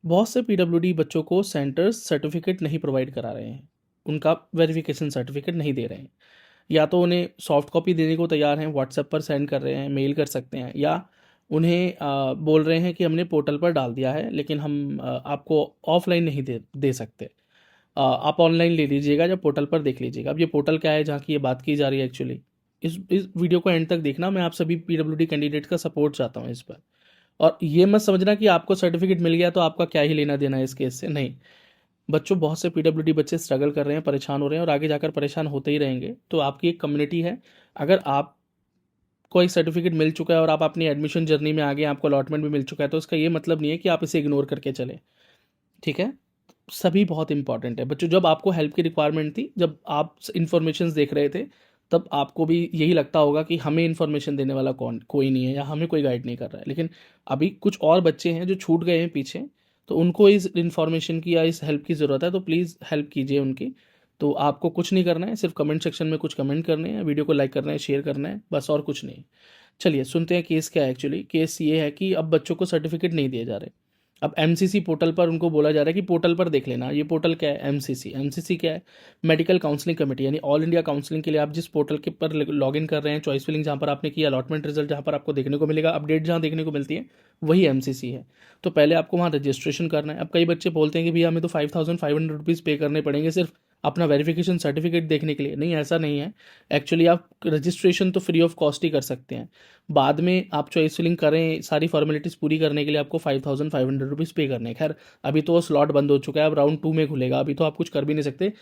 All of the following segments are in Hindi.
बहुत से पीडब्ल्यूडी बच्चों को सेंटर्स सर्टिफिकेट नहीं प्रोवाइड करा रहे हैं, उनका वेरिफिकेशन सर्टिफिकेट नहीं दे रहे हैं। या तो उन्हें सॉफ्ट कॉपी देने को तैयार हैं, व्हाट्सएप पर सेंड कर रहे हैं, मेल कर सकते हैं, या उन्हें बोल रहे हैं कि हमने पोर्टल पर डाल दिया है लेकिन हम आपको ऑफलाइन नहीं दे सकते। आप ऑनलाइन ले लीजिएगा, जब पोर्टल पर देख लीजिएगा। अब ये पोर्टल क्या है जहाँ की ये बात की जा रही है एक्चुअली, इस वीडियो को एंड तक देखना। मैं आप सभी पीडब्ल्यूडी कैंडिडेट का सपोर्ट चाहता हूँ इस पर। और ये मत समझना कि आपको सर्टिफिकेट मिल गया तो आपका क्या ही लेना देना है इस केस से, नहीं। बच्चों, बहुत से पीडब्ल्यूडी बच्चे स्ट्रगल कर रहे हैं, परेशान हो रहे हैं और आगे जाकर परेशान होते ही रहेंगे। तो आपकी एक कम्युनिटी है, अगर आपको एक सर्टिफिकेट मिल चुका है और आप अपनी एडमिशन जर्नी में आगे, आपको अलॉटमेंट भी मिल चुका है, तो इसका ये मतलब नहीं है कि आप इसे इग्नोर करके चले। ठीक है, सभी बहुत इंपॉर्टेंट है बच्चों। जब आपको हेल्प की रिक्वायरमेंट थी, जब आप इन्फॉर्मेशन देख रहे थे, तब आपको भी यही लगता होगा कि हमें इन्फॉर्मेशन देने वाला कोई नहीं है, या हमें कोई गाइड नहीं कर रहा है। लेकिन अभी कुछ और बच्चे हैं जो छूट गए हैं पीछे, तो उनको इस इन्फॉर्मेशन की या इस हेल्प की ज़रूरत है, तो प्लीज़ हेल्प कीजिए उनकी। तो आपको कुछ नहीं करना है, सिर्फ कमेंट सेक्शन में कुछ कमेंट करने हैं, वीडियो को लाइक करना है, शेयर करना है, बस, और कुछ नहीं। चलिए सुनते हैं केस क्या है। एक्चुअली केस ये है कि अब बच्चों को सर्टिफिकेट नहीं दिए जा रहे। अब एमसीसी पोर्टल पर उनको बोला जा रहा है कि पोर्टल पर देख लेना। ये पोर्टल क्या है? एमसीसी क्या है? मेडिकल काउंसलिंग कमेटी, यानी ऑल इंडिया काउंसलिंग के लिए आप जिस पोर्टल के पर लॉगिन कर रहे हैं, चॉइस फिलिंग जहाँ पर आपने किया, अलॉटमेंट रिजल्ट जहाँ पर आपको देखने को मिलेगा, अपडेट जहाँ देखने को मिलती है, वही एमसीसी है। तो पहले आपको वहाँ रजिस्ट्रेशन करना है। अब कई बच्चे बोलते हैं कि भैया हमें तो 5500 रुपीज़ पे करने पड़ेंगे सिर्फ अपना वेरिफिकेशन सर्टिफिकेट देखने के लिए। नहीं, ऐसा नहीं है। एक्चुअली आप रजिस्ट्रेशन तो फ्री ऑफ कॉस्ट ही कर सकते हैं। बाद में आप चॉइस फिलिंग करें, सारी फॉर्मेलिटीज़ पूरी करने के लिए आपको 5500 रुपीज़ पे करने हैं। खैर, अभी तो वो स्लॉट बंद हो चुका है, अब राउंड 2 में खुलेगा, अभी तो आप कुछ कर भी नहीं सकते।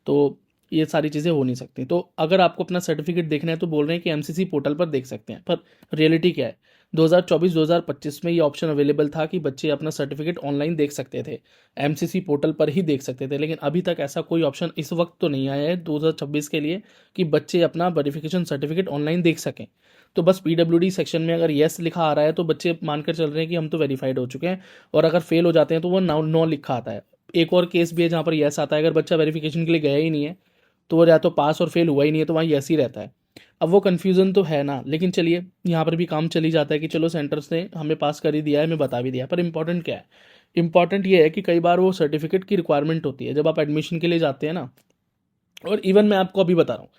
तो ये सारी चीज़ें हो नहीं सकती। तो अगर आपको अपना सर्टिफिकेट देखना है तो बोल रहे हैं कि एमसीसी पोर्टल पर देख सकते हैं, पर रियलिटी क्या है? 2024-2025 में ये ऑप्शन अवेलेबल था कि बच्चे अपना सर्टिफिकेट ऑनलाइन देख सकते थे, एमसीसी पोर्टल पर ही देख सकते थे। लेकिन अभी तक ऐसा कोई ऑप्शन इस वक्त तो नहीं आया है 2026 के लिए कि बच्चे अपना वेरिफिकेशन सर्टिफिकेट ऑनलाइन देख सकें। तो बस पीडब्ल्यूडी सेक्शन में अगर येस लिखा आ रहा है तो बच्चे मानकर चल रहे हैं कि हम तो वेरीफाइड हो चुके हैं, और अगर फेल हो जाते हैं तो वो नो लिखा आता है। एक और केस भी है जहाँ पर येस आता है, अगर बच्चा वेरिफिकेशन के लिए गया ही नहीं है तो वो या तो पास और फेल हुआ ही नहीं है, तो वहाँ येस ही रहता है। अब वो कन्फ्यूज़न तो है ना, लेकिन चलिए यहाँ पर भी काम चली जाता है कि चलो सेंटर्स ने हमें पास कर ही दिया है, हमें बता भी दिया है। पर इंपॉर्टेंट क्या है? इंपॉर्टेंट ये है कि कई बार वो सर्टिफिकेट की रिक्वायरमेंट होती है जब आप एडमिशन के लिए जाते हैं ना। और इवन मैं आपको अभी बता रहा हूँ,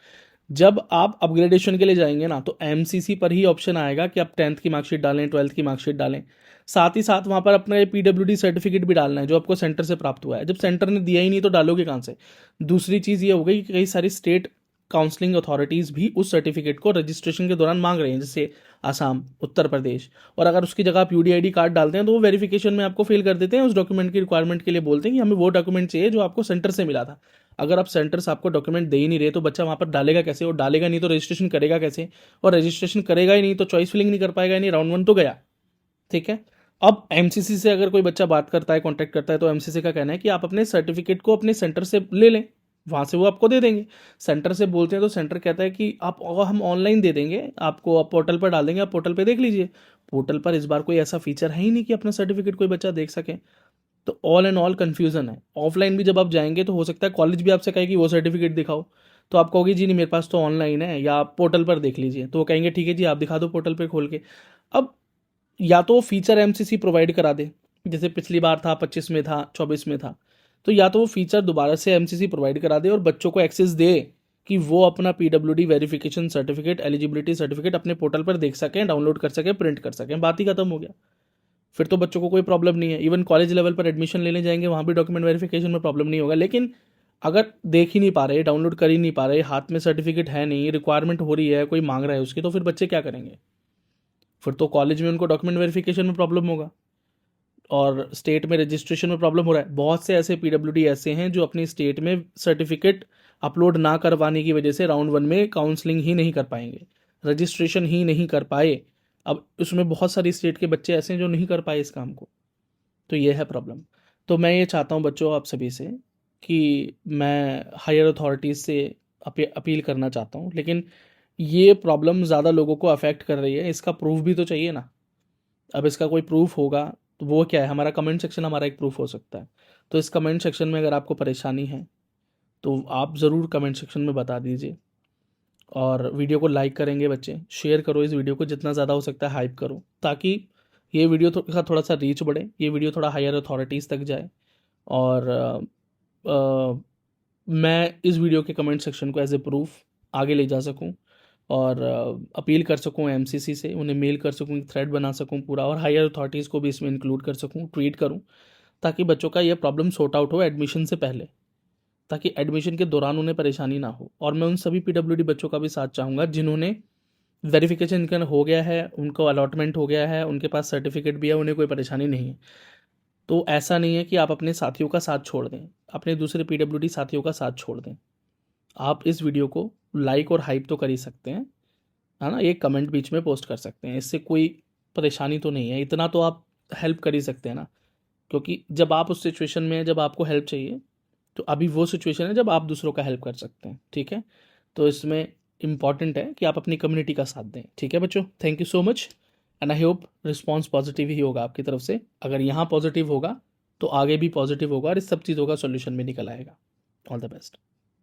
जब आप अपग्रेडेशन के लिए जाएंगे ना, तो एमसीसी पर ही ऑप्शन आएगा कि आप 10th की मार्कशीट डालें, 12th की मार्कशीट डालें। साथ ही साथ वहाँ पर अपना ये पीडब्ल्यूडी सर्टिफिकेट भी डालना है जो आपको सेंटर से प्राप्त हुआ है। जब सेंटर ने दिया ही नहीं तो डालोगे कहाँ से? दूसरी चीज़ ये हो गई कि कई सारी स्टेट काउंसलिंग अथॉरिटीज़ भी उस सर्टिफिकेट को रजिस्ट्रेशन के दौरान मांग रहे हैं, जैसे आसाम, उत्तर प्रदेश। और अगर उसकी जगह आप यूडीआईडी कार्ड डालते हैं तो वो वेरिफिकेशन में आपको फिल कर देते हैं, उस डॉक्यूमेंट की रिक्वायरमेंट के लिए बोलते हैं कि हमें वो डॉक्यूमेंट चाहिए जो आपको सेंटर से मिला था। अगर आप सेंटर से आपको डॉक्यूमेंट दे ही नहीं रहे तो बच्चा वहाँ पर डालेगा कैसे? और डालेगा नहीं तो रजिस्ट्रेशन करेगा कैसे? और रजिस्ट्रेशन करेगा ही नहीं तो चॉइस फिलिंग नहीं कर पाएगा, नहीं, राउंड 1 तो गया। ठीक है। अब एमसीसी से अगर कोई बच्चा बात करता है, कॉन्टैक्ट करता है, तो एमसीसी का कहना है कि आप अपने सर्टिफिकेट को अपने सेंटर से ले लें, वहाँ से वो आपको दे देंगे। सेंटर से बोलते हैं तो सेंटर कहता है कि आप हम ऑनलाइन दे देंगे आपको, आप पोर्टल पर डाल देंगे, आप पोर्टल पर देख लीजिए। पोर्टल पर इस बार कोई ऐसा फीचर है ही नहीं कि अपना सर्टिफिकेट कोई बच्चा देख सके। तो ऑल एंड ऑल कन्फ्यूजन है। ऑफलाइन भी जब आप जाएंगे तो हो सकता है कॉलेज भी आपसे कहे कि वो सर्टिफिकेट दिखाओ, तो आप कहोगे जी नहीं मेरे पास तो ऑनलाइन है, या आप पोर्टल पर देख लीजिए, तो वो कहेंगे ठीक है जी आप दिखा दो पोर्टल पर खोल के। अब या तो फीचर एमसीसी प्रोवाइड करा दे, जैसे पिछली बार था, 25 में था, 24 में था, तो या तो वो फीचर दोबारा से एमसीसी प्रोवाइड करा दे और बच्चों को एक्सेस दे कि वो अपना PWD verification certificate, eligibility certificate अपने पोर्टल पर देख सकें, डाउनलोड कर सकें, प्रिंट कर सकें, बात ही खत्म हो गया। फिर तो बच्चों को कोई प्रॉब्लम नहीं है। इवन कॉलेज लेवल पर एडमिशन लेने जाएंगे वहाँ भी डॉक्यूमेंट वेरिफिकेशन में प्रॉब्लम नहीं होगा। लेकिन अगर देख ही नहीं पा रहे, डाउनलोड कर ही नहीं पा रहे, हाथ में सर्टिफिकेट है नहीं, रिक्वायरमेंट हो रही है, कोई मांग रहा है उसकी, तो फिर बच्चे क्या करेंगे? फिर तो कॉलेज में उनको डॉक्यूमेंट वेरिफिकेशन में प्रॉब्लम होगा और स्टेट में रजिस्ट्रेशन में प्रॉब्लम हो रहा है। बहुत से ऐसे पीडब्ल्यूडी ऐसे हैं जो अपनी स्टेट में सर्टिफिकेट अपलोड ना करवाने की वजह से राउंड 1 में काउंसलिंग ही नहीं कर पाएंगे, रजिस्ट्रेशन ही नहीं कर पाए। अब उसमें बहुत सारी स्टेट के बच्चे ऐसे हैं जो नहीं कर पाए इस काम को, तो ये है प्रॉब्लम। तो मैं ये चाहता हूँ बच्चों आप सभी से कि मैं हायर अथॉरिटीज़ से अपील करना चाहता हूँ, लेकिन ये प्रॉब्लम ज़्यादा लोगों को अफेक्ट कर रही है, इसका प्रूफ भी तो चाहिए ना। अब इसका कोई प्रूफ होगा तो वो क्या है? हमारा कमेंट सेक्शन हमारा एक प्रूफ हो सकता है। तो इस कमेंट सेक्शन में अगर आपको परेशानी है तो आप ज़रूर कमेंट सेक्शन में बता दीजिए। और वीडियो को लाइक करेंगे बच्चे, शेयर करो इस वीडियो को, जितना ज़्यादा हो सकता है हाइप करो, ताकि ये वीडियो का थोड़ा सा रीच बढ़े, ये वीडियो थोड़ा हायर अथॉरिटीज़ तक जाए, और मैं इस वीडियो के कमेंट सेक्शन को एज ए प्रूफ आगे ले जा सकूं, और अपील कर सकूं एमसीसी से, उन्हें मेल कर सकूं, एक थ्रेड बना सकूं पूरा, और हायर अथॉरिटीज़ को भी इसमें इंक्लूड कर सकूं, ट्वीट करूं, ताकि बच्चों का यह प्रॉब्लम सॉर्ट आउट हो एडमिशन से पहले, ताकि एडमिशन के दौरान उन्हें परेशानी ना हो। और मैं उन सभी पीडब्ल्यूडी बच्चों का भी साथ चाहूँगा जिन्होंने वेरिफिकेशन इनका हो गया है, उनको अलॉटमेंट हो गया है, उनके पास सर्टिफिकेट भी है, उन्हें कोई परेशानी नहीं है। तो ऐसा नहीं है कि आप अपने साथियों का साथ छोड़ दें, अपने दूसरे पीडब्ल्यूडी साथियों का साथ छोड़ दें। आप इस वीडियो को लाइक और हाइप तो कर ही सकते हैं, है ना, एक कमेंट बीच में पोस्ट कर सकते हैं, इससे कोई परेशानी तो नहीं है, इतना तो आप हेल्प कर ही सकते हैं ना। क्योंकि जब आप उस सिचुएशन में हैं जब आपको हेल्प चाहिए, तो अभी वो सिचुएशन है जब आप दूसरों का हेल्प कर सकते हैं, ठीक है। तो इसमें इम्पॉर्टेंट है कि आप अपनी कम्युनिटी का साथ दें, ठीक है बच्चों। Thank you so much, and I hope response positive ही होगा आपकी तरफ से। अगर यहाँ पॉजिटिव होगा तो आगे भी पॉजिटिव होगा, और इस सब चीज़ों का सोल्यूशन भी निकल आएगा। All the best.